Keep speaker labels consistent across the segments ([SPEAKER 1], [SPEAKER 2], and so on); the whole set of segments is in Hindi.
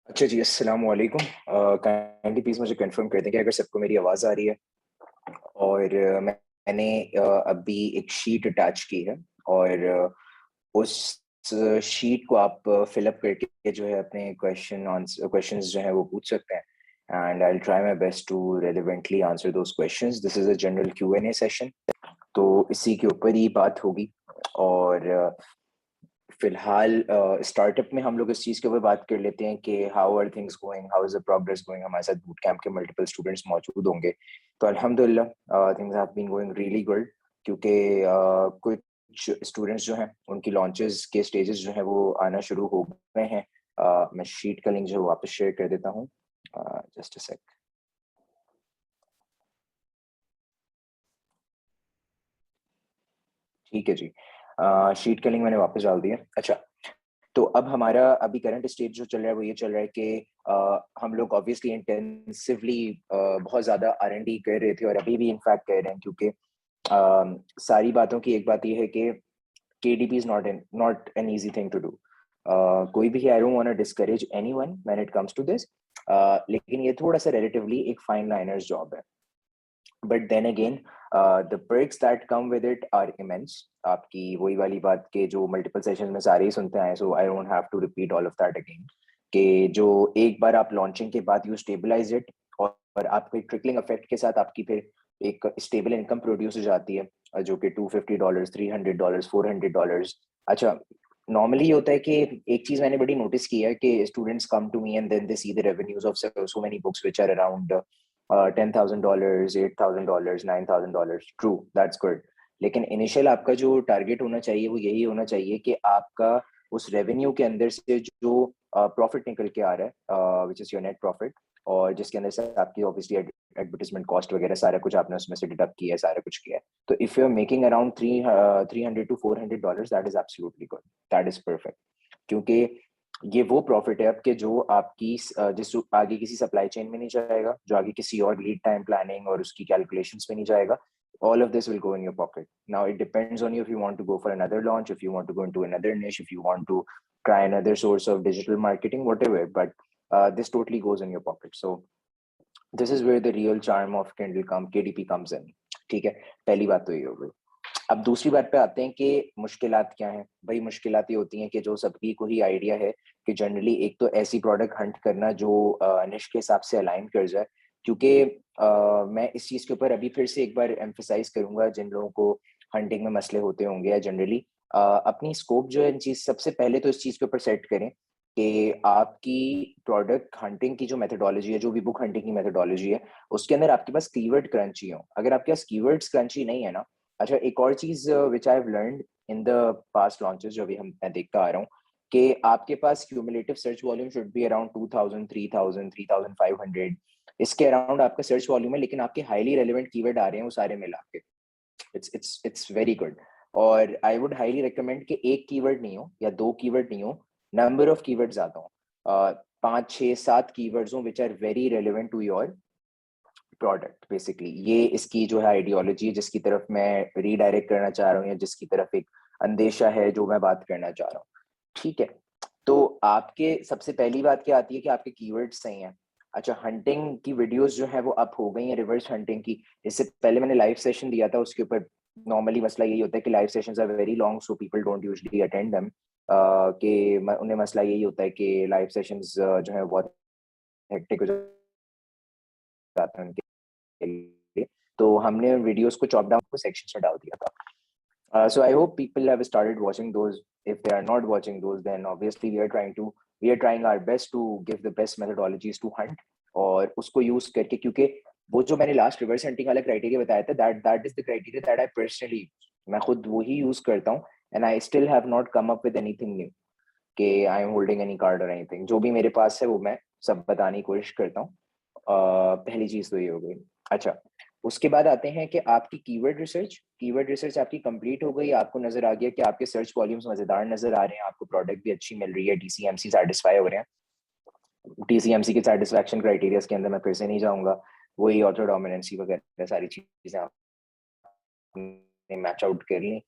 [SPEAKER 1] अच्छा जी, अस्सलाम वालेकुम। काइंडली प्लीज़ मुझे कंफर्म कर दें कि अगर सबको मेरी आवाज़ आ रही है और मैंने अभी एक शीट अटैच की है और उस शीट को आप फिल अप करके जो है अपने क्वेश्चंस जो हैं वो पूछ सकते हैं and I will try my best to relevantly answer those questions. This is a general Q&A session, तो इसी के ऊपर ही बात होगी। और फिलहाल स्टार्टअप में हम लोग इस चीज़ के ऊपर बात कर लेते हैं कि how are things going, how is the progress going. हमारे साथ बूट कैंप के मल्टीपल स्टूडेंट्स मौजूद होंगे, तो अल्हम्दुलिल्लाह things have been going really good, क्योंकि कुछ स्टूडेंट्स जो हैं उनकी लॉन्चेस के स्टेजेस जो हैं वो आना शुरू हो गए हैं। मैं शीट का लिंक जो है वापस शेयर कर देता हूँ, जस्ट अ सेक। ठीक है जी, शीट का लिंक मैंने वापस डाल दिया। अच्छा, तो अब हमारा अभी करंट स्टेट जो चल रहा है वो ये चल रहा है कि हम लोग ऑब्वियसली इंटेंसिवली बहुत ज़्यादा R&D कर रहे थे और अभी भी इनफैक्ट कर रहे हैं, क्योंकि सारी बातों की एक बात ये है कि KDP is not an easy thing to do. कोई भी, I don't want to discourage anyone when it comes to this, लेकिन ये थोड़ा-सा रिलेटिवली एक फाइन लाइनर्स जॉब है। But then again the perks that come with it are immense. आपकी वही वाली बात के जो मल्टीपल सेशंस में सारे ही सुनते आए, so I don't have to repeat all of that again. कि जो एक बार आप लॉन्चिंग के बाद यू स्टेबलाइज इट और आपके ट्रिकलिंग इफेक्ट के साथ आपकी फिर एक स्टेबल इनकम प्रोड्यूस हो जाती है, जो कि $250, $300, $400। अच्छा, नॉर्मली ये होता है कि एक चीज मैंने बड़ी नोटिस की है कि students come to me and then they see the revenues of so many books which are around $10,000, $8,000, $9,000। True, that's good. लेकिन इनिशियल आपका जो टारगेट होना चाहिए वो यही होना चाहिए कि आपका उस रेवेन्यू के अंदर से जो प्रॉफिट निकल के आ रहा है, which is your net profit, और जिसके अंदर से आपकी ऑब्वियसली एडवर्टाइजमेंट कॉस्ट वगैरह सारा कुछ आपने उसमें से डिडक्ट किया है, सारा कुछ किया है। तो if you are making around 300 to $400, that is absolutely good, that is perfect. क्योंकि ये वो प्रॉफिट है आपके जो आपकी जिस आगे किसी सप्लाई चेन में नहीं जाएगा, जो आगे किसी और लीड टाइम प्लानिंग और उसकी कैलकुलेशंस में नहीं जाएगा। All of this will go in your pocket. Now it depends on you if you want to go for another launch, if you want to go into another niche, if you want to try another source of digital marketing, whatever. But this totally goes in your pocket. So this is where the real charm of KDP comes in. ठीक है, पहली बात तो ये हो गई। अब दूसरी बात पे आते हैं कि मुश्किलात क्या हैं। भाई मुश्किलात ये होती हैं कि जो सभी को ही आइडिया है कि जनरली एक तो ऐसी प्रोडक्ट हंट करना जो निश के हिसाब से अलाइन कर जाए। क्योंकि मैं इस चीज़ के ऊपर अभी फिर से एक बार एम्फसाइज करूंगा, जिन लोगों को हंटिंग में मसले होते होंगे या जनरली अपनी स्कोप जो है इन चीज सबसे पहले तो इस चीज़ के ऊपर सेट करें कि आपकी प्रोडक्ट हंटिंग की जो मेथोडोलॉजी है, जो भी बुक हंटिंग की मेथोडोलॉजी है, उसके अंदर आपके पास कीवर्ड क्रंची हो। अगर आपके पास कीवर्ड्स क्रंची नहीं है ना। अच्छा, एक और चीज which I have learned in the past launches जो भी मैं देखता आ रहा हूँ, कि आपके पास cumulative search volume should be around 2000, 3000, 3500। इसके अराउंड आपका सर्च वॉल्यूम है, लेकिन आपके हाईली रेलेवेंट कीवर्ड आ रहे हैं वो सारे मिला के। It's very good. और आई वुड हाईली रिकमेंड कि एक कीवर्ड नहीं हो या दो कीवर्ड नहीं हो, नंबर ऑफ कीवर्ड्स आता हो, 5, 6, 7 कीवर्ड्स हो which are very relevant to your product. Basically ये इसकी जो है आइडियोलॉजी है जिसकी तरफ मैं रीडायरेक्ट करना चाह रहा हूँ, या जिसकी तरफ एक अंदेशा है जो मैं बात करना चाह रहा हूँ। ठीक है, तो आपके सबसे पहली बात क्या आती है कि आपके कीवर्ड्स सही हैं। अच्छा, हंटिंग की वीडियोस जो है वो अप हो गई हैं, रिवर्स हंटिंग की। इससे पहले मैंने लाइव सेशन दिया था, उसके ऊपर नॉर्मली मसला यही होता है कि live sessions are very long, so people don't usually attend them. कि उन्हें मसला यही होता है कि लाइव सेशंस जो है बहुत हेक्टिक हो जाते हैं उनके लिए। तो हमने वीडियोस को चॉप डाउन को सेक्शंस में डाल दिया था। So I hope people have started watching those. If they are not watching those, then obviously we are trying our best to give the best methodologies to hunt, और उसको यूज करके, क्योंकि वो जो मैंने लास्ट रिवर्स हंटिंग वाला क्राइटेरिया बताया था, that is the criteria that I personally use. मैं खुद वही यूज करता हूँ and I still have not come up with anything new कि I am holding any card और एनीथिंग। जो भी मेरे पास है वो मैं सब बताने की कोशिश करता हूँ। पहली चीज तो ये हो गई। अच्छा, उसके बाद आते हैं कि आपकी कीवर्ड रिसर्च आपकी कंप्लीट हो गई, आपको नजर आ गया कि आपके सर्च वॉल्यूम्स मजेदार नजर आ रहे हैं, आपको प्रोडक्ट भी अच्छी मिल रही है, TCMC सेटिस्फाई हो रहे हैं। TCMC के सेटिस्फैक्शन क्राइटेरिया के अंदर मैं फिर से नहीं जाऊंगा, वही ऑथर डोमिनेंसी वगैरह सारी चीजें आपने मैच आउट कर ली।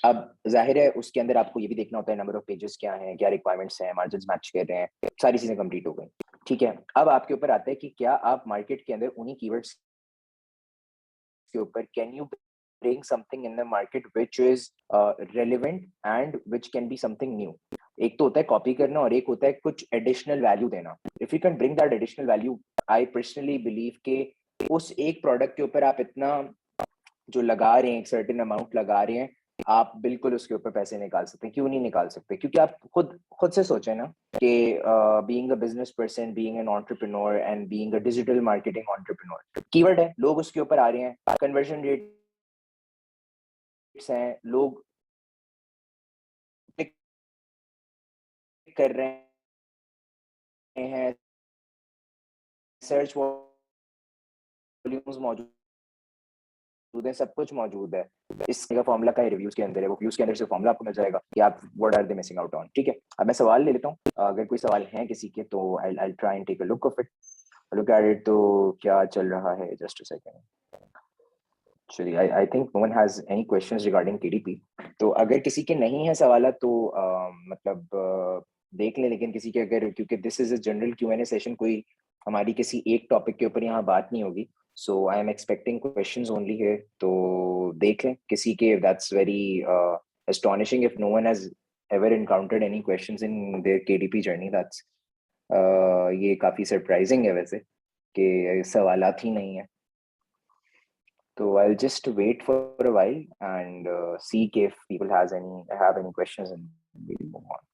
[SPEAKER 1] अब जाहिर है उसके अंदर आपको ये भी देखना होता है नंबर ऑफ पेजेस क्या हैं, क्या रिक्वायरमेंट्स हैं, मार्जिन मैच कर रहे हैं, सारी चीजें कंप्लीट हो गई। ठीक है, अब आपके ऊपर आता है कि क्या आप मार्केट के अंदर उन्हीं कीवर्ड्स के ऊपर can you bring something in the market which is relevant and which can be something new. एक तो होता है कॉपी करना और एक होता है कुछ एडिशनल वैल्यू देना। If you can bring that additional value, I personally believe के उस एक प्रोडक्ट के ऊपर आप इतना जो लगा रहे हैं, एक सर्टेन अमाउंट लगा रहे हैं, आप बिल्कुल उसके ऊपर पैसे निकाल सकते हैं। क्यों नहीं निकाल सकते? क्योंकि आप खुद से सोचें ना कि being a business person, being an entrepreneur and being a digital marketing entrepreneur, keyword है, लोग उसके ऊपर आ रहे हैं, कन्वर्जन रेट्स हैं, लोग क्लिक कर रहे हैं, सर्च वॉल्यूम्स मौजूद है, सब कुछ मौजूद है। इसका फॉर्मूला का रिव्यूज के अंदर है, वो व्यूज के अंदर से फॉर्मूला आपको मिल जाएगा कि आप what are they missing out on. ठीक है, अब मैं सवाल ले लेता हूँ, अगर कोई सवाल है किसी के तो I try and take a look of it, look at it. तो क्या चल रहा है, जस्ट अ सेकंड। चलिए, I think no one has any questions regarding KDP. तो अगर किसी के नहीं है सवाल तो मतलब देख ले, लेकिन किसी के अगर, क्योंकि this is a general Q and A session, कोई हमारी किसी एक टॉपिक के ऊपर यहाँ बात नहीं होगी, so I am expecting questions only है। तो देख लें किसी के, that's very astonishing if no one has ever encountered any questions in their KDP journey, that's ये काफी सरप्राइजिंग है वैसे कि सवालात ही नहीं है। So I'll just wait for a while and see if people have any questions, and we'll move on.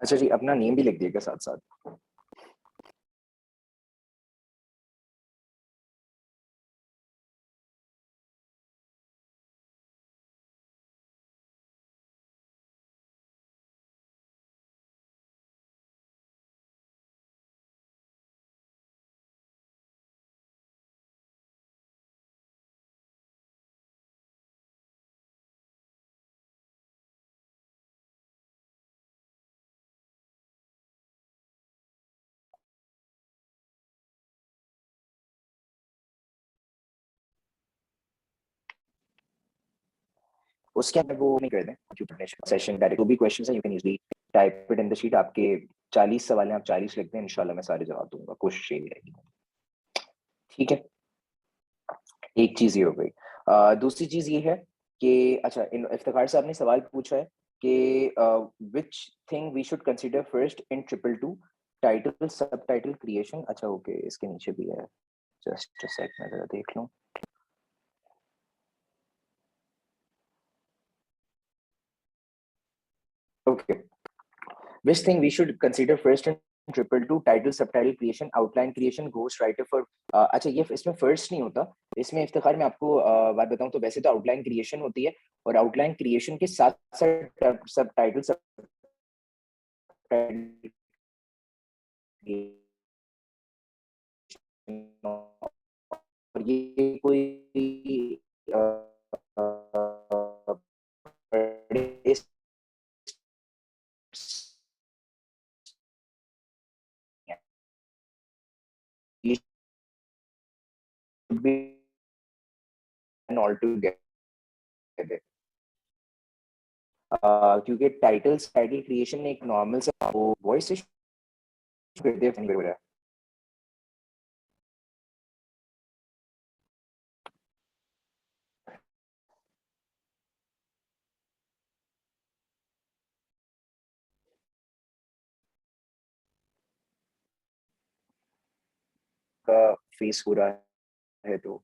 [SPEAKER 1] अच्छा जी, अपना नेम भी लिख दिएगा साथ साथ। उसके अंदर वो नहीं कर दें कंप्यूटर सेशन डायरेक्ट, जो भी क्वेश्चंस हैं you can easily type it in the sheet. आपके 40 सवाल हैं, आप 40 लिखते हैं, इंशाल्लाह मैं सारे जवाब दूंगा, कोशिश यही रहेगी। ठीक है, एक चीज ये हो गई। दूसरी चीज ये है कि अच्छा, इफ्तिखार साहब ने सवाल पूछा है कि which thing we should consider first in triple two, title sub title creation. अच्छा ओके, इसके नीचे भी है, जस्ट अ सेकंड मैं जरा देख लूं। Okay, which thing we should consider first in triple two, title subtitle creation, outline creation, ghost writer for. अच्छा, ये इसमें फर्स्ट नहीं होता, इसमें इफ्तिखार में आपको बात बताऊं तो वैसे तो आउटलाइन क्रिएशन होती है, और आउटलाइन क्रिएशन के साथ साथ सब टाइटल और ये कोई बड़े be all together, क्योंकि टाइटल क्रिएशन ने एक नॉर्मल सा वो वॉइस कर दिया का फेस हो रहा है। तो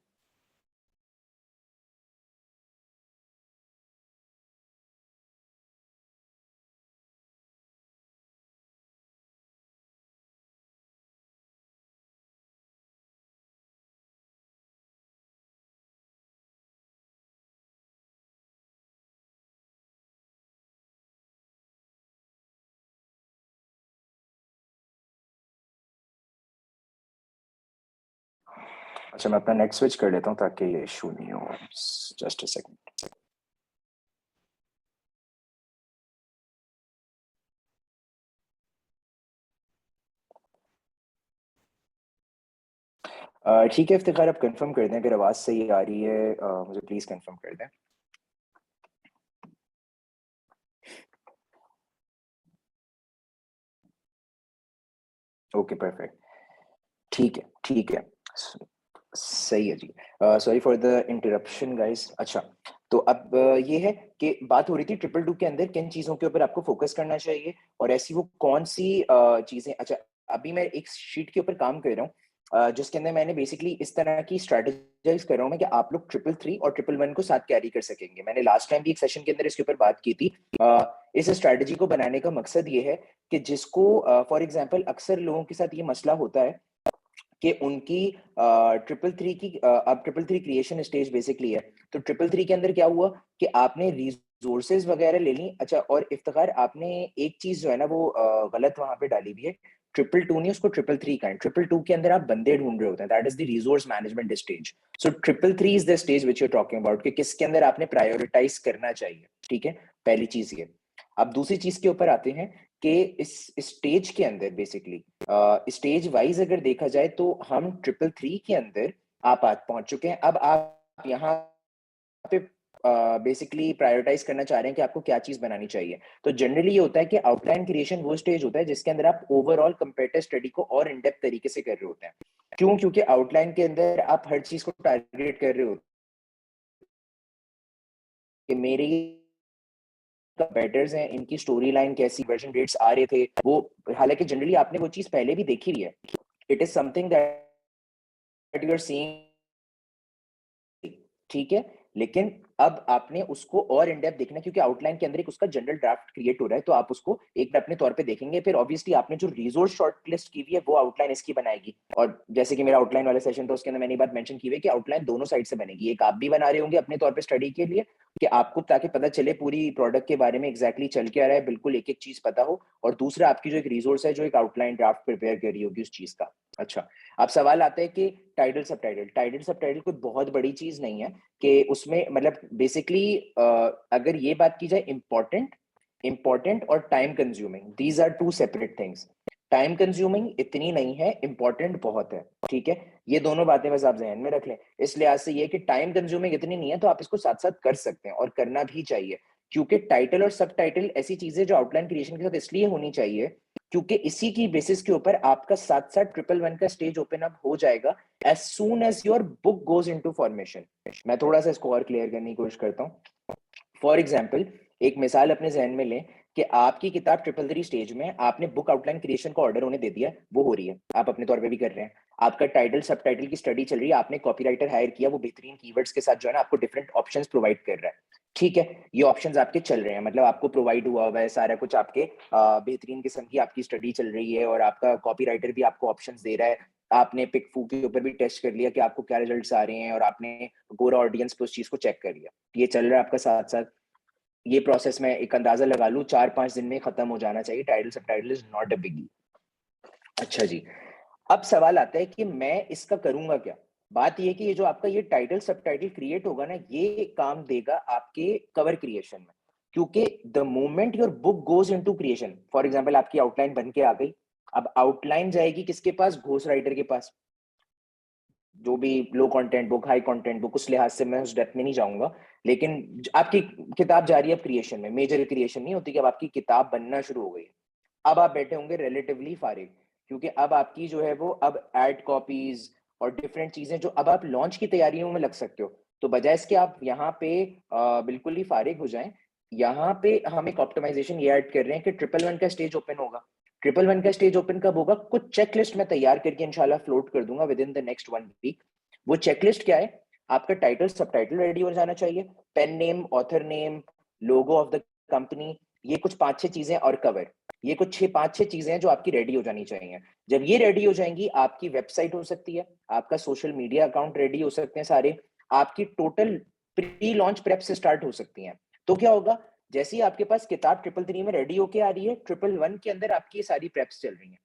[SPEAKER 1] अच्छा, मैं अपना नेट स्विच कर लेता हूँ ताकि ये इशू नहीं हो। Just a second. ठीक है इफ्तिखार, आप कंफर्म कर दें अगर आवाज़ सही आ रही है, मुझे प्लीज़ कंफर्म कर दें। Okay perfect. ठीक है। सही है जी। Sorry for the interruption guys. अच्छा, तो अब ये है कि बात हो रही थी ट्रिपल टू के अंदर किन चीज़ों के ऊपर आपको फोकस करना चाहिए और ऐसी वो कौन सी चीज़ें। अच्छा, अभी मैं एक शीट के ऊपर काम कर रहा हूँ जिसके अंदर मैंने बेसिकली इस तरह की स्ट्रैटेजाइज कर रहा हूँ मैं कि आप लोग ट्रिपल थ्री और ट्रिपल वन को साथ कैरी कर सकेंगे। मैंने लास्ट टाइम भी एक सेशन के अंदर इसके ऊपर बात की थी। इस स्ट्रैटेजी को बनाने का मकसद ये है कि जिसको फॉर एग्जाम्पल अक्सर लोगों के साथ ये मसला होता है कि उनकी ट्रिपल थ्री की अब triple three creation stage basically है। तो ट्रिपल थ्री के अंदर क्या हुआ कि आपने रिसोर्सेज वगैरह ले ली। अच्छा, और इफ्तिखार आपने एक चीज जो है ना वो गलत वहां पे डाली हुई है। ट्रिपल टू नहीं, उसको ट्रिपल थ्री का है। ट्रिपल टू के अंदर आप बंदे ढूंढ रहे होते हैं, that is the resource management stage. So triple three is the stage which you're talking about कि किसके अंदर आपने प्रायोरिटाइज करना चाहिए। ठीक है, पहली चीज ये। अब दूसरी चीज के ऊपर आते हैं कि इस स्टेज के अंदर बेसिकली स्टेज वाइज अगर देखा जाए तो हम ट्रिपल थ्री के अंदर आप आज पहुंच चुके हैं। अब आप यहाँ पे बेसिकली प्रायोरिटाइज करना चाह रहे हैं कि आपको क्या चीज बनानी चाहिए। तो जनरली ये होता है कि आउटलाइन क्रिएशन वो स्टेज होता है जिसके अंदर आप ओवरऑल कंपेरेटिव स्टडी को और इन डेप्थ तरीके से कर रहे होते हैं। क्यों? क्योंकि आउटलाइन के अंदर आप हर चीज को टारगेट कर रहे होते हैं कि मेरे कंपेटिटर्स हैं, इनकी स्टोरी लाइन कैसी, वर्जन रेट्स आ रहे थे वो। हालांकि जनरली आपने वो चीज पहले भी देखी हुई है। It is something that you are seeing. ठीक है, लेकिन अब आपने उसको और इन डेप्थ देखना है, क्योंकि आउटलाइन के अंदर एक उसका जनरल ड्राफ्ट क्रिएट हो रहा है। तो आप उसको एक बार अपने तौर पे देखेंगे, फिर ऑब्वियसली आपने जो रिसोर्स शॉर्ट लिस्ट की हुई है वो आउटलाइन इसकी बनाएगी। और जैसे कि मेरा आउटलाइन वाला सेशन था उसके अंदर मैंने बात मेंशन की हुई है कि आउटलाइन दोनों साइड से बनेगी। एक आप भी बना रहे होंगे अपने तौर पे स्टडी के लिए कि आपको ताकि पता चले पूरी प्रोडक्ट के बारे में एग्जैक्टली चल क्या रहा है, बिल्कुल एक एक चीज पता हो। और दूसरा आपकी जो एक रिसोर्स है जो एक आउटलाइन ड्राफ्ट प्रिपेयर कर रही होगी उस चीज का। अच्छा, अब सवाल आता है कि title sub title. Title sub title कोई बहुत बड़ी चीज नहीं है कि उसमें मतलब बेसिकली अगर ये बात की जाए इंपॉर्टेंट और time consuming, these are two separate things. Time consuming इतनी नहीं है, इंपॉर्टेंट बहुत है। ठीक है, ये दोनों बातें बस आप जहन में रख लें। इस लिहाज से ये कि टाइम कंज्यूमिंग इतनी नहीं है तो आप इसको साथ साथ कर सकते हैं और करना भी चाहिए। क्योंकि टाइटल और सब टाइटल ऐसी चीजें जो आउटलाइन क्रिएशन के साथ इसलिए होनी चाहिए क्योंकि इसी की बेसिस के ऊपर आपका साथ साथ ट्रिपल वन का स्टेज ओपन अप हो जाएगा as soon as your book goes into formation. मैं थोड़ा सा इसको और क्लियर करने की कोशिश करता हूँ। फॉर एग्जाम्पल, एक मिसाल अपने जहन में लें कि आपकी किताब ट्रिपल थ्री स्टेज में, आपने बुक आउटलाइन क्रिएशन का ऑर्डर उन्हें दे दिया, वो हो रही है, आप अपने तौर पे भी कर रहे हैं। आपका टाइटल सब टाइटल की स्टडी चल रही है, आपने कॉपीराइटर हायर किया, वो बेहतरीन कीवर्ड्स के साथ जो है ना आपको डिफरेंट ऑप्शंस प्रोवाइड कर रहा है। ठीक है, ये ऑप्शंस आपके चल रहे हैं, मतलब आपको प्रोवाइड हुआ हुआ है सारा कुछ, आपके बेहतरीन किस्म की आपकी स्टडी चल रही है और आपका कॉपीराइटर भी आपको ऑप्शंस दे रहा है। आपने पिक फू के ऊपर भी टेस्ट कर लिया कि आपको क्या रिजल्ट्स आ रहे हैं और आपने गोरा ऑडियंस पे उस चीज को चेक कर लिया। ये चल रहा है आपका साथ साथ। ये प्रोसेस में एक अंदाजा लगा लूं 4-5 दिन में खत्म हो जाना चाहिए। Title sub title is not a बिगी। अच्छा जी, अब सवाल आता है कि मैं इसका करूंगा क्या। बात ये कि ये जो आपका ये टाइटल सब टाइटल क्रिएट होगा ना, ये काम देगा आपके कवर क्रिएशन में। क्योंकि the moment your book goes into creation, for example आपकी आउटलाइन बन के आ गई, अब आउटलाइन जाएगी किसके पास? घोस्ट राइटर के पास। जो भी लो content book, high content book, उस लिहाज से मैं उस डेप्थ में नहीं जाऊंगा। लेकिन आपकी किताब जा रही है अब क्रिएशन में, मेजर क्रिएशन नहीं होती कि अब आपकी किताब बनना शुरू हो गई। अब आप बैठे होंगे रिलेटिवली फारिग, क्योंकि अब आपकी जो है वो अब एड कॉपीज और डिफरेंट चीजें जो अब आप लॉन्च की तैयारियों में लग सकते हो। तो बजाय इसके आप यहाँ पे बिल्कुल ही फारिग हो जाएं, यहाँ पे हम एक ऑप्टिमाइजेशन ये ऐड कर रहे हैं कि ट्रिपल वन का स्टेज ओपन होगा। ट्रिपल वन का स्टेज ओपन कब होगा? कुछ चेकलिस्ट में तैयार करके इंशाल्लाह फ्लोट कर दूंगा within the next 1 week. वो चेकलिस्ट क्या है? आपका टाइटल सब टाइटल रेडी हो जाना चाहिए, pen name, author name, logo of the company, ये कुछ 5-6 चीजें, और कवर। ये कुछ 6-5-6 चीजें हैं जो आपकी रेडी हो जानी चाहिए। जब ये रेडी हो जाएंगी, आपकी वेबसाइट हो सकती है, आपका सोशल मीडिया अकाउंट रेडी हो सकते हैं सारे, आपकी टोटल प्री लॉन्च प्रेप से स्टार्ट हो सकती हैं। तो क्या होगा? जैसे ही आपके पास किताब ट्रिपल थ्री में रेडी होके आ रही है, ट्रिपल वन के अंदर आपकी ये सारी प्रेप्स चल रही हैं।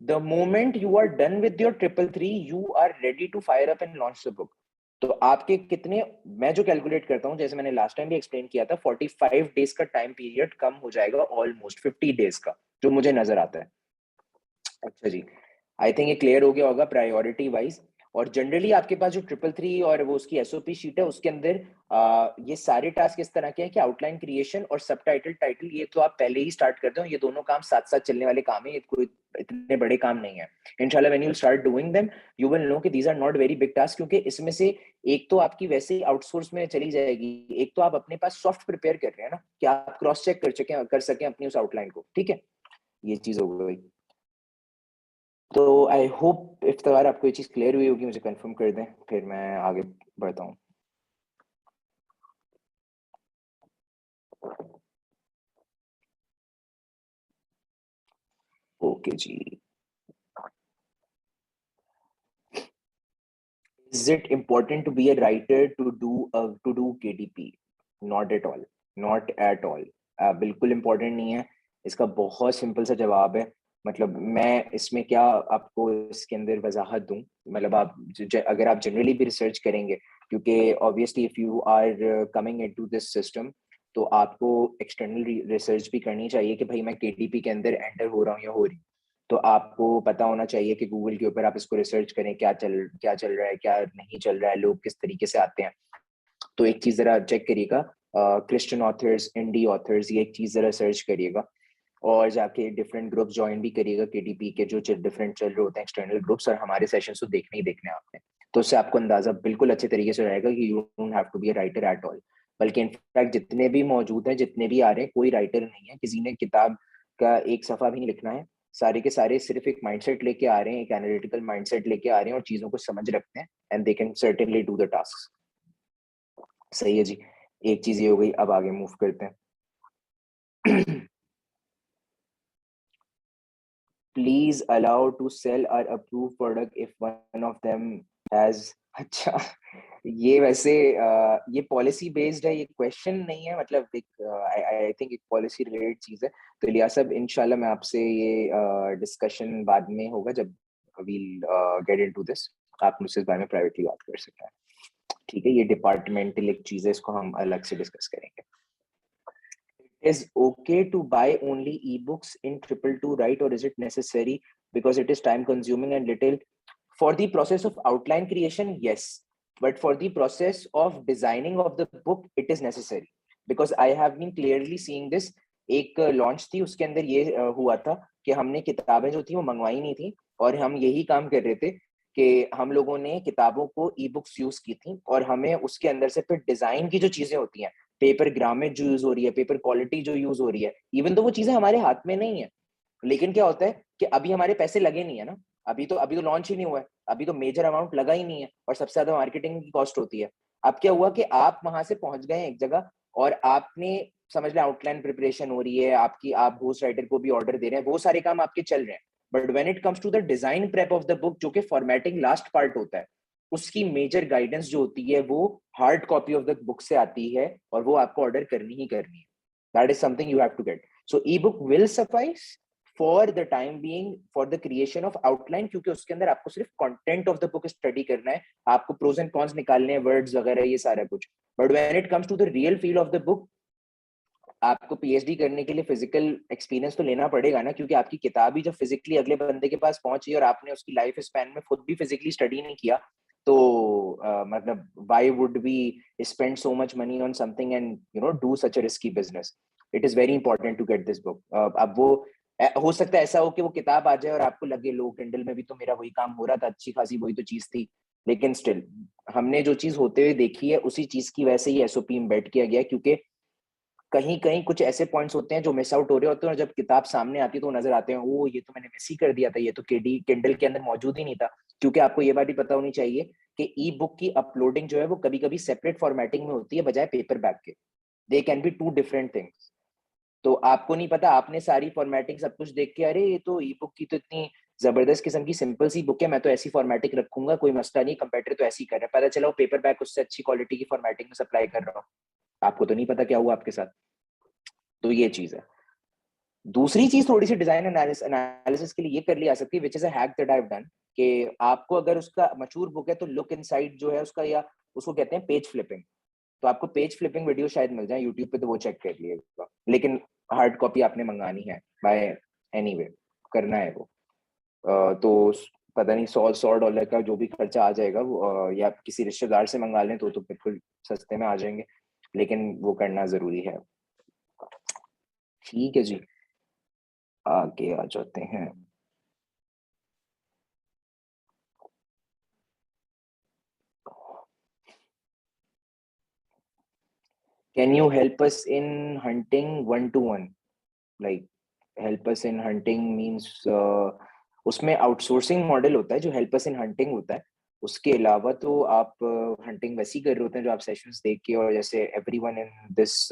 [SPEAKER 1] The moment you are done with your triple three, you are ready to fire up and launch the book. तो आपके कितने, मैं जो कैलकुलेट करता हूँ, जैसे मैंने लास्ट टाइम भी एक्सप्लेन किया था, 45 डेज का टाइम पीरियड कम हो जाएगा ऑलमोस्ट 50 डेज का, जो मुझे नजर आता है। अच्छा जी, आई थिंक ये क्लियर हो गया होगा प्रायोरिटी वाइज। और जनरली आपके पास जो ट्रिपल थ्री और वो उसकी एसओपी शीट है, उसके अंदर ये सारे टास्क इस तरह के हैं कि आउटलाइन क्रिएशन और सबटाइटल टाइटल, ये तो आप पहले ही स्टार्ट करते हो, ये दोनों काम साथ साथ चलने वाले काम है, ये कोई इतने बड़े काम नहीं है। इंशाल्लाह when you start doing them you will know कि these are not very big task, क्योंकि इसमें से एक तो आपकी वैसे ही आउटसोर्स में चली जाएगी, एक तो आप अपने पास सॉफ्ट प्रिपेयर कर रहे हैं ना, कि आप क्रॉस चेक कर सकें अपनी उस आउटलाइन को, ठीक है, ये चीज हो गई। तो आई होप इफ्तिकार आपको ये चीज क्लियर हुई होगी, मुझे कंफर्म कर दें, फिर मैं आगे बढ़ता हूँ। Okay ji. Is it important to be a writer to do KDP? Not at all. Not at all. बिल्कुल इम्पोर्टेंट नहीं है। इसका बहुत सिंपल सा जवाब है। मतलब मैं इसमें क्या आपको इसके अंदर वजाहत दूं, मतलब आप अगर आप जनरली भी रिसर्च करेंगे, क्योंकि obviously if you are coming into this system, तो आपको एक्सटर्नल रिसर्च भी करनी चाहिए कि भाई मैं केडीपी के अंदर एंटर हो रहा हूँ या हो रही हूँ। तो आपको पता होना चाहिए कि गूगल के ऊपर आप इसको रिसर्च करें, क्या चल रहा है, क्या नहीं चल रहा है, लोग किस तरीके से आते हैं। तो एक चीज जरा चेक करिएगा, क्रिश्चियन ऑथर्स, इंडी ऑथर्स, ये एक चीज जरा सर्च करिएगा, और जाके डिफरेंट ग्रुप्स ज्वाइन भी करिएगा केडीपी के, जो डिफरेंट चल रहे होते हैं एक्सटर्नल ग्रुप्स, और हमारे सेशन तो देखने ही देखने हैं आपने। तो उससे आपको अंदाजा बिल्कुल अच्छे तरीके से रहेगा कि you don't have to be a writer at all. बल्कि इनफैक्ट जितने भी मौजूद हैं, जितने भी आ रहे हैं, कोई राइटर नहीं है, किसी ने किताब का एक सफा भी नहीं लिखना है। सारे के सारे सिर्फ एक माइंडसेट लेके आ रहे हैं, एक एनालिटिकल माइंडसेट लेके आ रहे हैं, और चीजों को समझ रखते हैं, and they can certainly do the task. सही है जी। एक चीज ये हो गई, अब आगे मूव करते हैं। Please allow to sell our approved product if one of them has। अच्छा, ये वैसे ये पॉलिसी बेस्ड है, ये क्वेश्चन नहीं है, मतलब एक आई थिंक एक पॉलिसी रिलेटेड चीज है। तो इलियास साहब, इंशाल्लाह मैं आपसे ये डिस्कशन बाद में होगा, जब वील गेट इनटू दिस, आप मुझसे इस बारे में प्राइवेटली बात कर सकते हैं, ठीक है। ये डिपार्टमेंटल एक चीज है, इसको हम अलग से डिस्कस करेंगे। Is okay to buy only ebooks in triple two, right? Or is it necessary because it is time consuming and little? For the process of outline creation, yes. But for the process of designing of the book, it is necessary. Because I have been clearly seeing this. एक लॉन्च थी, उसके अंदर ये हुआ था कि हमने किताबें जो थी वो मंगवाई नहीं थी, और हम यही काम कर रहे थे कि हम लोगों ने किताबों को ई बुक्स यूज की थी, और हमें उसके अंदर से फिर डिजाइन की जो चीजें होती हैं, पेपर ग्रामेज जो यूज हो रही है, पेपर क्वालिटी जो यूज हो रही है, इवन तो वो चीजें हमारे हाथ में नहीं है, लेकिन क्या होता है कि अभी हमारे पैसे लगे नहीं है ना, अभी तो लॉन्च ही नहीं हुआ है, अभी तो मेजर अमाउंट लगा ही नहीं है, और सबसे ज्यादा मार्केटिंग की कॉस्ट होती है। अब क्या हुआ कि आप वहां से पहुंच गए एक जगह, और आपने समझ लें आउटलाइन प्रिपरेशन हो रही है आपकी, आप घोस्ट राइटर को भी ऑर्डर दे रहे हैं, वो सारे काम आपके चल रहे हैं, but when it comes to the design prep of the book, जो कि फॉर्मेटिंग लास्ट पार्ट होता है, उसकी मेजर गाइडेंस जो होती है वो hard copy of the book से आती है, और वो आपको ऑर्डर करनी ही करनी है। That is something you have to get. So ebook will suffice for the time being for the creation of outline, क्योंकि उसके अंदर आपको सिर्फ content of the book study करना है, आपको प्रोज एंड कॉन्स निकालने हैं, वर्ड्स वगैरह ये सारा कुछ। But when it comes to the real feel of the book, आपको पीएचडी करने के लिए फिजिकल एक्सपीरियंस तो लेना पड़ेगा ना, क्योंकि आपकी किताब ही जब फिजिकली अगले बंदे के पास पहुंची और आपने उसकी लाइफ स्पैन में खुद भी फिजिकली स्टडी नहीं किया, तो मतलब why would we spend so much money on something and do such a risky business. It is very important to get this book. अब वो हो सकता है ऐसा हो कि वो किताब आ जाए और आपको लगे लो किंडल में भी तो मेरा वही काम हो रहा था, अच्छी खासी वही तो चीज थी, लेकिन स्टिल हमने जो चीज होते हुए देखी है उसी चीज की वैसे ही एसओपी इम्बेड किया गया है, क्योंकि कहीं कहीं कुछ ऐसे पॉइंट्स होते हैं जो मिस आउट हो रहे होते हैं, और जब किताब सामने आती है तो नजर आते हैं, ओ ये तो मैंने मिस ही कर दिया था, ये तो केडी किंडल के अंदर मौजूद ही नहीं था। क्योंकि आपको ये बात भी पता होनी चाहिए कि ई बुक की अपलोडिंग जो है वो कभी कभी सेपरेट फॉर्मेटिंग में होती है बजाय पेपर बैक के। They can be two different things. तो आपको नहीं पता, आपने सारी फॉर्मेटिंग सब कुछ देख के, अरे ये तो ई बुक की तो इतनी जबरदस्त किस्म की सिंपल सी बुक है, मैं तो ऐसी फॉर्मेटिंग रखूंगा, कोई मसला नहीं, कंप्यूटर तो ऐसी कर रहा है, पता चला वो पेपर बैक उससे अच्छी क्वालिटी की फॉर्मेटिंग में सप्लाई कर रहा हूँ, आपको तो नहीं पता क्या हुआ आपके साथ। तो ये चीज है। दूसरी चीज थोड़ी सी डिजाइन एनालिसिस के लिए ये कर ली जा सकती है, which is a hack that I have done, कि आपको अगर उसका मशहूर बुक है तो लुक इनसाइड जो है उसका, या उसको कहते हैं पेज फ्लिपिंग, तो आपको पेज फ्लिपिंग वीडियो शायद मिल जाए यूट्यूब पे, तो वो चेक कर लिएगा, लेकिन हार्ड कॉपी आपने मंगानी है बाय एनी वे, करना है वो। तो पता नहीं $100 का जो भी खर्चा आ जाएगा वो, या किसी रिश्तेदार से मंगा लें तो बिल्कुल सस्ते में आ जाएंगे, लेकिन वो करना जरूरी है। ठीक है जी, आगे आ जाते हैं। Can you help us in hunting 1-to-1? Like help us in hunting means उसमें आउटसोर्सिंग मॉडल होता है जो हेल्प अस इन हंटिंग होता है। उसके अलावा तो आप हंटिंग वैसी कर रहे होते हैं जो आप सेशंस देख के, और जैसे everyone in this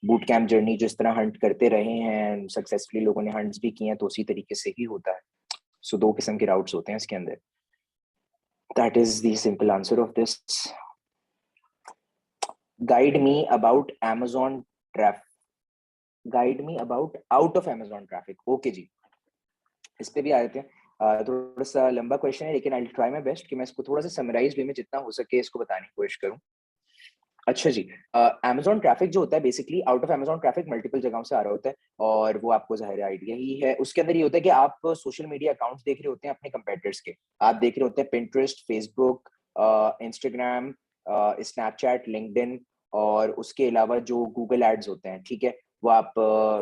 [SPEAKER 1] boot camp journey जिस तरह हंट करते रहे हैं सक्सेसफुली, लोगों ने हंट्स भी किए हैं, तो उसी तरीके से ही होता है। सो दो किस्म के राउट्स होते हैं इसके अंदर। That is the simple answer of this. Guide me about Amazon traffic, guide me about out of Amazon traffic. Okay जी, इस पे भी आ जाते हैं। थोड़ा सा लंबा क्वेश्चन है, लेकिन आई ट्राई माय बेस्ट कि मैं इसको थोड़ा सा समराइज वे में जितना हो सके इसको बताने की कोशिश करूं। अच्छा जी, Amazon ट्रैफिक जो होता है basically out of Amazon traffic multiple जगहों से आ रहा होता है, और वो आपको ज़ाहिर आइडिया ही है। उसके अंदर ये होता है कि आप सोशल मीडिया अकाउंट्स देख रहे होते हैं अपने कंपेटिटर्स के, आप देख रहे होते हैं Pinterest, Facebook, Instagram, Snapchat, LinkedIn, और उसके अलावा जो गूगल एड्स होते हैं, ठीक है, वो आप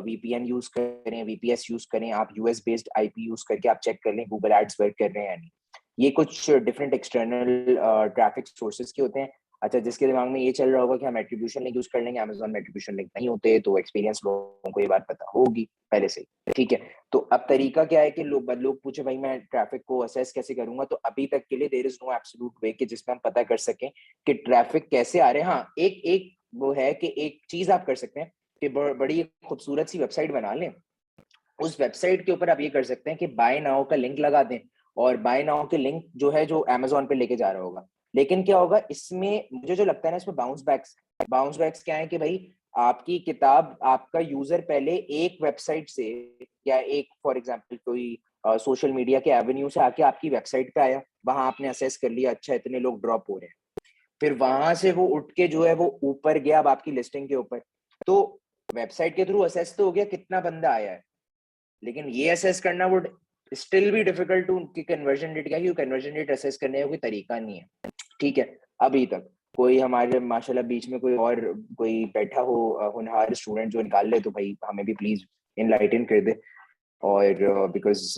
[SPEAKER 1] वीपीएन यूज करें, वीपीएस यूज करें, आप यूएस बेस्ड आईपी यूज करके आप चेक कर लें गूगल एड्स वर्क कर रहे हैं या नहीं। ये कुछ डिफरेंट एक्सटर्नल ट्रैफिक सोर्सेज के होते हैं। अच्छा, जिसके दिमाग में ये चल रहा होगा कि हम एट्रीब्यूशन लिंक यूज कर लेंगे, अमेज़न में एट्रीब्यूशन लिंक नहीं होते, तो एक्सपीरियंस लोगों को ये बात पता होगी पहले से ही, ठीक है। तो अब तरीका क्या है कि लोग पूछे भाई मैं ट्रैफिक को असेस कैसे करूंगा, तो अभी तक के लिए देयर इज नो एब्सोल्यूट वे कि जिसमें हम पता कर सकें कि ट्रैफिक कैसे आ रहे हैं। हाँ, एक एक वो है कि एक चीज आप कर सकते हैं कि बड़ी खूबसूरत सी वेबसाइट बना लें, उस वेबसाइट के ऊपर आप ये कर सकते हैं कि बाय नाउ का लिंक लगा दें, और बाय नाउ के लिंक जो है जो Amazon पे लेके जा रहा होगा। लेकिन क्या होगा इसमें, मुझे जो लगता है ना इसमें बाउंस बैक्स क्या है कि भाई आपकी किताब, आपका यूजर पहले एक वेबसाइट से, या एक फॉर एग्जांपल कोई सोशल मीडिया के एवेन्यू से आके आपकी वेबसाइट पे आया, वहां आपने असेस कर लिया अच्छा इतने लोग ड्रॉप हो रहे हैं, फिर वहां से वो उठ के जो है वो ऊपर गया अब आपकी लिस्टिंग के ऊपर, तो वेबसाइट के थ्रू असेस तो हो गया कितना बंदा आया है, लेकिन ये असेस करना would still be difficult to कि कन्वर्जन रेट क्या है, क्योंकि कन्वर्जन रेट असेस करने का कोई तरीका नहीं है, ठीक है। अभी तक कोई हमारे माशाल्लाह बीच में कोई और कोई बैठा हो होनहार स्टूडेंट जो निकाल ले, तो भाई हमें भी प्लीज इनलाइटन कर दे, और बिकॉज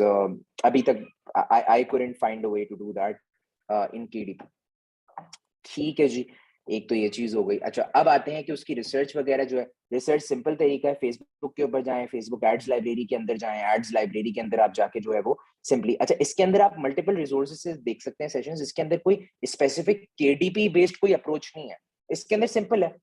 [SPEAKER 1] अभी तक I couldn't find a way to do that in KDP. ठीक है जी, एक तो ये चीज हो गई। अच्छा, अब आते हैं कि उसकी रिसर्च वगैरह जो है, रिसर्च सिंपल तरीका है, फेसबुक के ऊपर जाएं, फेसबुक एड्स लाइब्रेरी के अंदर जाएं, एड्स लाइब्रेरी के अंदर आप जाके जो है वो सिंपली, अच्छा इसके अंदर आप मल्टीपल रिसोर्सेज देख सकते हैं, सेशंस, इसके अंदर कोई स्पेसिफिक केडीपी बेस्ड कोई अप्रोच नहीं है, इसके अंदर सिंपल है।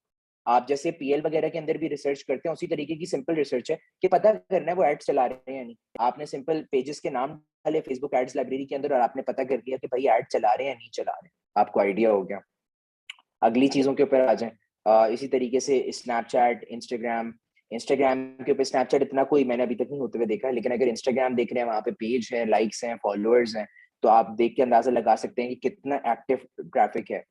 [SPEAKER 1] आप जैसे पीएल वगैरह के अंदर भी रिसर्च करते हैं, उसी तरीके की सिंपल रिसर्च है कि पता करना है वो एड्स चला रहे हैं या नहीं। आपने सिंपल पेजेस के नाम डाले फेसबुक एड्स लाइब्रेरी के अंदर, और आपने पता कर लिया कि भाई एड चला रहे हैं या नहीं चला रहे हैं, आपको आइडिया हो गया। अगली चीजों के ऊपर आ जाए, इसी तरीके से स्नैपचैट, इंस्टाग्राम, इंस्टाग्राम के ऊपर स्नैपचैट इतना कोई मैंने अभी तक नहीं होते हुए देखा, लेकिन अगर इंस्टाग्राम देख रहे हैं, वहाँ पे पेज है, लाइक्स हैं, फॉलोअर्स हैं, तो आप देख के अंदाजा लगा सकते हैं कि कितना एक्टिव ट्रैफिक है।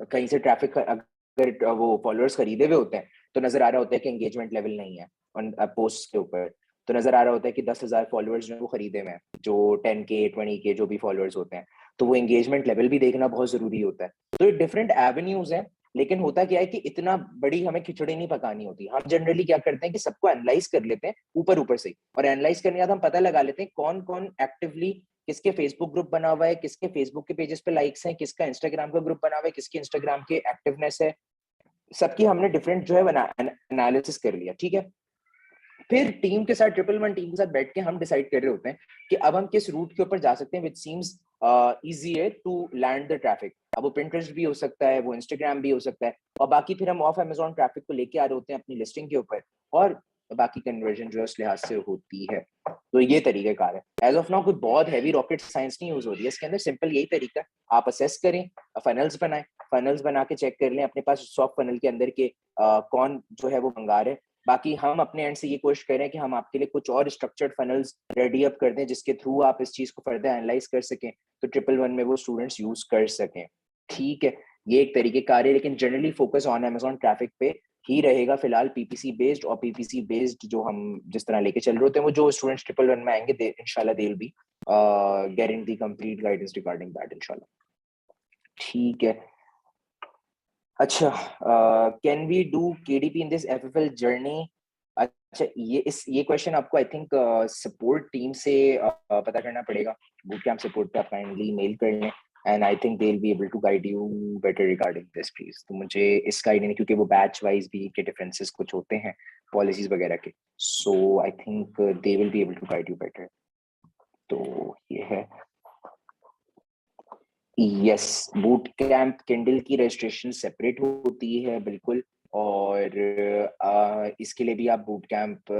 [SPEAKER 1] कहीं से ट्रैफिक अगर वो फॉलोअर्स खरीदे हुए होते हैं तो नजर आ रहा होता है कि एंगेजमेंट लेवल नहीं है उन पोस्ट के ऊपर, तो नजर आ रहा होता है कि 10,000 फॉलोअर्स जो वो खरीदे हुए हैं, जो 10K 20K जो भी फॉलोअर्स होते हैं, तो वो एंगेजमेंट लेवल भी देखना बहुत जरूरी होता है। तो ये डिफरेंट एवेन्यूज हैं, लेकिन होता क्या है कि इतना बड़ी हमें खिचड़ी नहीं पकानी होती। हम जनरली क्या करते हैं कि सबको एनालाइज कर लेते हैं ऊपर ऊपर से, और एनालाइज करने के बाद हम पता लगा लेते हैं कौन कौन एक्टिवली, किसके फेसबुक ग्रुप बना हुआ है, किसके फेसबुक के पेजेस पे लाइक्स हैं, किसका इंस्टाग्राम का ग्रुप बना हुआ है, किसके इंस्टाग्राम के एक्टिवनेस है, सबकी हमने डिफरेंट जो है एनालिसिस कर लिया, ठीक है। फिर टीम के साथ, ट्रिपल 1 टीम के साथ बैठ के हम डिसाइड कर रहे होते हैं कि अब हम किस रूट के ऊपर जा सकते हैं which seems easier to land the traffic. अब वो Pinterest भी हो सकता है, वो इंस्टाग्राम भी हो सकता है, और बाकी फिर हम ऑफ Amazon ट्रैफिक को लेके आ रहे होते हैं अपनी लिस्टिंग के ऊपर, और बाकी कन्वर्जन जो है उस लिहाज से होती है। तो ये तरीके कार है। एज ऑफ नाउ कोई बहुत हैवी रॉकेट साइंस नहीं यूज हो रही है इसके अंदर, सिंपल यही तरीका है, आप असेस करें, फनल्स बनाएं, फनल्स बना के चेक कर लें अपने पास सॉफ्ट फनल के अंदर के कौन जो है वो मंगा रहे हैं, बाकी हम अपने एंड से ये कोशिश कर रहे हैं कि हम आपके लिए कुछ और स्ट्रक्चर्ड फनल्स रेडी अप कर दें जिसके थ्रू आप इस चीज को फर्दर एनालाइज कर सकें, तो 111 में वो स्टूडेंट्स यूज कर सकें। ठीक है, ये एक तरीके का है, लेकिन generally focus on Amazon traffic पे ही रहेगा फिलहाल, पीपीसी बेस्ड। और पीपीसी बेस्ड जो हम जिस तरह लेके चल रहे होते हैं, वो जो स्टूडेंट्स 111 में आएंगे इंशाल्लाह they will be getting the complete guidance regarding that इंशाल्लाह। ठीक है, अच्छा, can we do KDP in this FFL journey? अच्छा, ये क्वेश्चन आपको आई थिंक सपोर्ट टीम से पता करना पड़ेगा। बूट कैंप सपोर्ट पे आप काइंडली मेल कर लें, and I think they will be able to guide you better regarding this please. तो मुझे इसका आइडिया नहीं, क्योंकि वो बैच वाइज भी के डिफरेंसेस कुछ होते हैं पॉलिसीज वगैरह के, so I think they will be able to guide you better. तो ये है, यस, बूट कैंप किंडल की रजिस्ट्रेशन सेपरेट होती है बिल्कुल। और इसके लिए भी आप बूट कैंप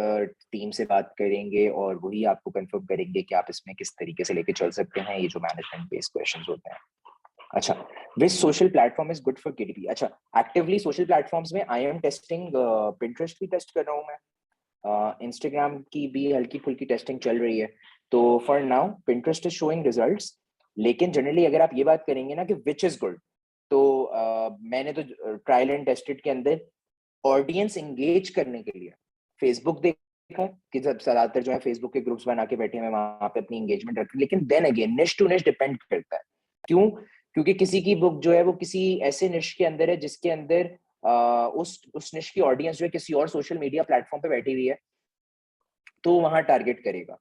[SPEAKER 1] टीम से बात करेंगे और वही आपको कंफर्म करेंगे कि आप इसमें किस तरीके से लेके चल सकते हैं, ये जो मैनेजमेंट बेस्ड क्वेश्चंस होते हैं। अच्छा, which social platform is good for KDP? अच्छा, एक्टिवली सोशल प्लेटफॉर्म्स में आई एम टेस्टिंग, पिंटरेस्ट भी टेस्ट कर रहा हूँ मैं, इंस्टाग्राम की भी हल्की फुल्की टेस्टिंग चल रही है। तो for now Pinterest is showing results, लेकिन जनरली अगर आप ये बात करेंगे ना कि विच इज गुड, तो मैंने तो ट्रायल एंड टेस्टेड के अंदर ऑडियंस एंगेज करने के लिए फेसबुक देखा कि जब ज्यादातर जो है फेसबुक के ग्रुप्स बना के बैठे हैं, वहां पे अपनी एंगेजमेंट रखते हैं। लेकिन देन अगेन निश टू निश डिपेंड करता है। क्यों? क्योंकि किसी की बुक जो है वो किसी ऐसे निश के अंदर है जिसके अंदर उस निश की ऑडियंस जो है किसी और सोशल मीडिया प्लेटफॉर्म पे बैठी हुई है, तो वहां टारगेट करेगा।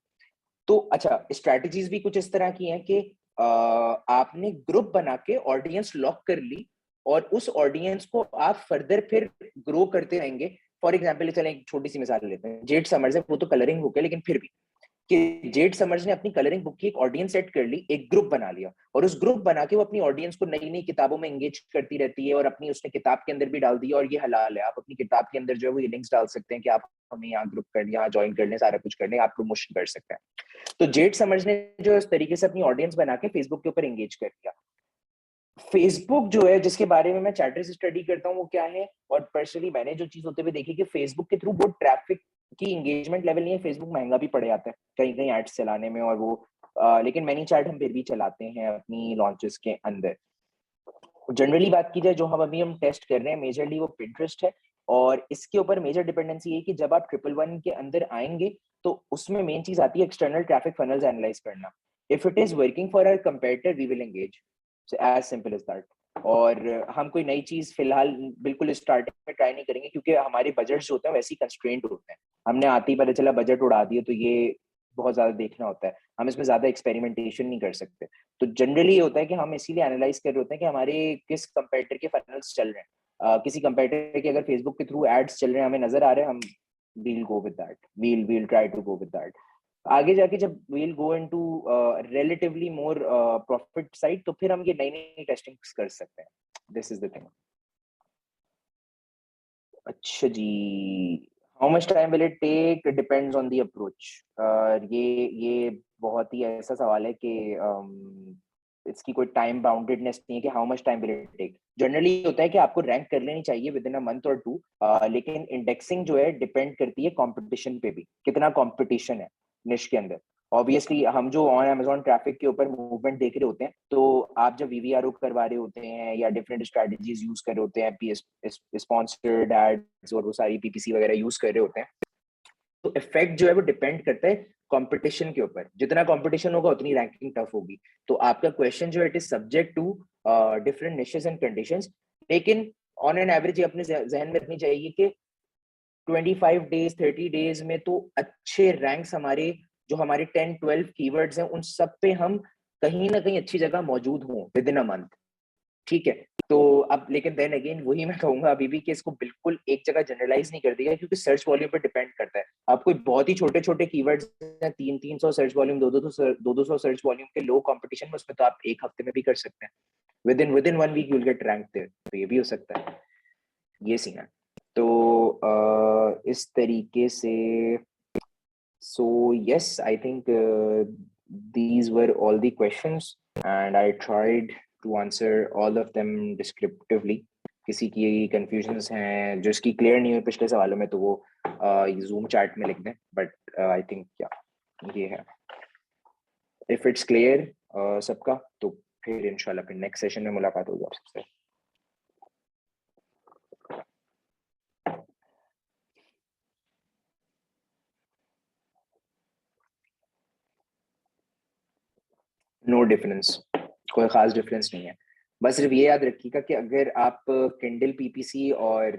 [SPEAKER 1] तो अच्छा, स्ट्रैटेजीज भी कुछ इस तरह की हैं कि आपने ग्रुप बना के ऑडियंस लॉक कर ली, और उस ऑडियंस को आप फर्दर फिर ग्रो करते रहेंगे। फॉर एग्जाम्पल, चलें एक छोटी सी मिसाल लेते हैं, जेड समर्स है, वो तो कलरिंग बुक है, लेकिन फिर भी कि जेड समर्स ने अपनी कलरिंग बुक की एक ऑडियंस सेट कर ली, एक ग्रुप बना लिया, और उस ग्रुप बना के वो अपनी ऑडियंस को नई नई किताबों में एंगेज करती रहती है, और अपनी उसने किताब के अंदर भी डाल दिया। और ये हलाल है, आप अपनी किताब के अंदर जो है वो ये लिंक्स डाल सकते हैं कि आप हमें यहाँ ग्रुप कर, यहाँ ज्वाइन कर लें, सारा कुछ कर लें, आप प्रमोशन कर सकते हैं। तो जेड समर्स ने जो इस तरीके से अपनी ऑडियंस बना के फेसबुक के ऊपर एंगेज कर दिया। फेसबुक जो है, जिसके बारे में मैं चैटर से स्टडी करता हूँ, वो क्या है, और पर्सनली मैंने जो चीज होते हुए देखी कि फेसबुक के थ्रू वो ट्रैफिक की एंगेजमेंट लेवल नहीं है। फेसबुक महंगा भी पड़ जाता है कहीं कहीं एड्स चलाने में, और वो लेकिन मैनी चैट हम फिर भी चलाते हैं अपनी लॉन्चेस के अंदर। जनरली बात की जाए, जो हम टेस्ट कर रहे हैं मेजरली वो पिंटरेस्ट है, और इसके ऊपर मेजर डिपेंडेंसी है कि जब आप 111 के अंदर आएंगे तो उसमें मेन चीज आती है एक्सटर्नल ट्रैफिक फनल्स एनालाइज करना। If it is working for our competitor we will engage, as simple as that. और हम कोई नई चीज फिलहाल बिल्कुल स्टार्टिंग में ट्राई नहीं करेंगे, क्योंकि हमारे बजट्स जो होते हैं वैसे ही कंस्ट्रेंट होते हैं। हमने आते ही पता चला बजट उड़ा दिया, तो ये बहुत ज्यादा देखना होता है, हम इसमें ज्यादा एक्सपेरिमेंटेशन नहीं कर सकते। तो जनरली ये होता है कि हम इसीलिए एनालाइज कर रहे होते हैं कि हमारे किस कंपेटिटर के फनल्स चल रहे हैं। किसी कंपेटिटर के अगर फेसबुक के थ्रू एड्स चल रहे हैं, हमें नजर आ रहे हैं, हम we'll go with that, we'll try to go with that। आगे जाके जब we'll go into relatively more profit side, तो फिर हम ये नई नई टेस्टिंग कर सकते हैं। This is the thing. अच्छा जी, how much time will it take depends on the approach. ये बहुत ही ऐसा सवाल है कि इसकी कोई टाइम बाउंडेडनेस नहीं है कि how much time will it take. Generally होता है कि आपको रैंक कर लेनी चाहिए विद इन अ मंथ और टू, लेकिन इंडेक्सिंग जो है डिपेंड करती है कंपटीशन पे भी, कितना कंपटीशन है निश के अंदर। ऑब्वियसली हम जो ऑन अमेजोन ट्रैफिक के ऊपर मूवमेंट देख रहे होते हैं, तो आप जब वीवीआरओ करवा रहे होते हैं या डिफरेंट स्ट्रेटजीज यूज कर रहे होते हैं, पीएस स्पॉन्सर्ड एड्स और वो सारी पीपीसी वगैरह यूज कर रहे होते हैं, तो इफेक्ट जो है वो डिपेंड करता है कंपटीशन के ऊपर। जितना कंपटीशन होगा उतनी रैंकिंग टफ होगी। तो आपका क्वेश्चन जो है it is subject to different niches and conditions, लेकिन ऑन एन एवरेज अपने जहन में रखनी चाहिए कि 25 डेज 30 डेज में तो अच्छे रैंक्स हमारे, जो हमारे 10-12 कीवर्ड्स हैं उन सब पे हम कहीं ना कहीं अच्छी जगह मौजूद हों विद इन अ मंथ। ठीक है, तो अब लेकिन देन अगेन वही मैं कहूंगा अभी भी कि इसको बिल्कुल एक जगह जनरलाइज नहीं कर दिया, क्योंकि सर्च वॉल्यूम पर डिपेंड करता है। आप कोई बहुत ही छोटे छोटे कीवर्ड्स हैं, 300 सर्च वॉल्यूम, 200 सर्च वॉल्यूम के लो कंपटीशन में, उसमें तो आप एक हफ्ते में भी कर सकते हैं। Within 1 week you'll get rank there, तो ये भी हो सकता है। ये सीन है। तो इस तरीके से, so yes, I think these were all the questions and I tried to answer all of them descriptively। किसी की कंफ्यूजन्स हैं जो इसकी क्लियर नहीं हुई पिछले सवालों में, तो वो जूम चैट में लिख दें, बट आई थिंक क्या ये है, इफ इट्स क्लियर सबका, तो फिर इंशाल्लाह फिर नेक्स्ट सेशन में मुलाकात होगी आप सबसे। नो डिफरेंस, कोई खास डिफरेंस नहीं है। बस सिर्फ ये याद रखिएगा कि अगर आप किंडल पीपीसी और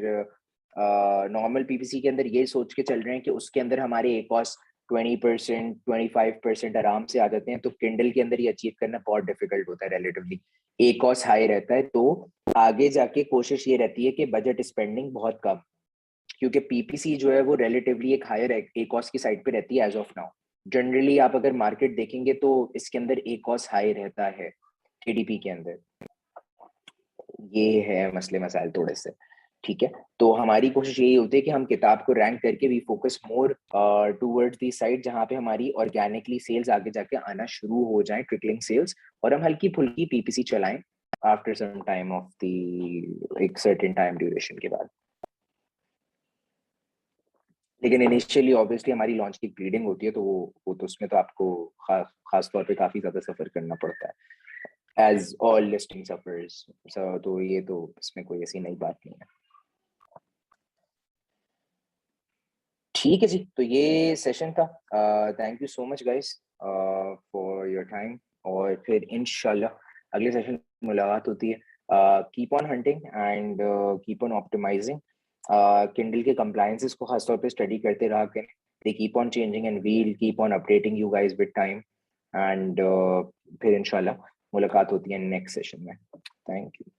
[SPEAKER 1] नॉर्मल पीपीसी के अंदर ये सोच के चल रहे हैं कि उसके अंदर हमारे ए कॉस्ट 20%, 25% आराम से आ जाते हैं, तो किंडल के अंदर ये अचीव करना बहुत डिफिकल्ट होता है रिलेटिवली। ए कॉस्ट हाई रहता है, तो आगे जाके कोशिश ये रहती है कि बजट स्पेंडिंग बहुत कम, क्योंकि पीपीसी जो है वो रिलेटिवली एक हायर ए कॉस्ट की साइड पे रहती है एज ऑफ नाउ। जनरली आप अगर मार्केट देखेंगे तो इसके अंदर ए कॉस्ट हाई रहता है केडीपी के अंदर। ये है मसले मसाइल थोड़े से, ठीक है। तो हमारी कोशिश यही होती है कि हम किताब को रैंक करके we focus more towards the side जहाँ पे हमारी ऑर्गेनिकली सेल्स आगे जाके आना शुरू हो जाए, ट्रिकलिंग सेल्स, और हम हल्की फुल्की पीपीसी चलाएं after some time of the एक सर्टेन टाइम ड्यूरेशन के बाद। लेकिन इनिशियली ऑब्वियसली हमारी लॉन्च की ब्रीडिंग होती है, तो वो तो उसमें तो आपको खास तौर पे काफी ज्यादा सफर करना पड़ता है, एज ऑल लिस्टिंग सफर्स। तो ये तो इसमें कोई ऐसी नई बात नहीं है। ठीक है जी, तो ये सेशन था। Thank you so much guys for your time, और फिर इंशाल्लाह अगले सेशन में मुलाकात होती है। Keep on hunting and keep on optimising. Kindle के कंप्लायंसेस को खासतौर पे स्टडी करते रहा करें, they keep on changing and we'll keep on updating you guys with time. And फिर इंशाल्लाह मुलाकात होती है नेक्स्ट सेशन में। Thank you.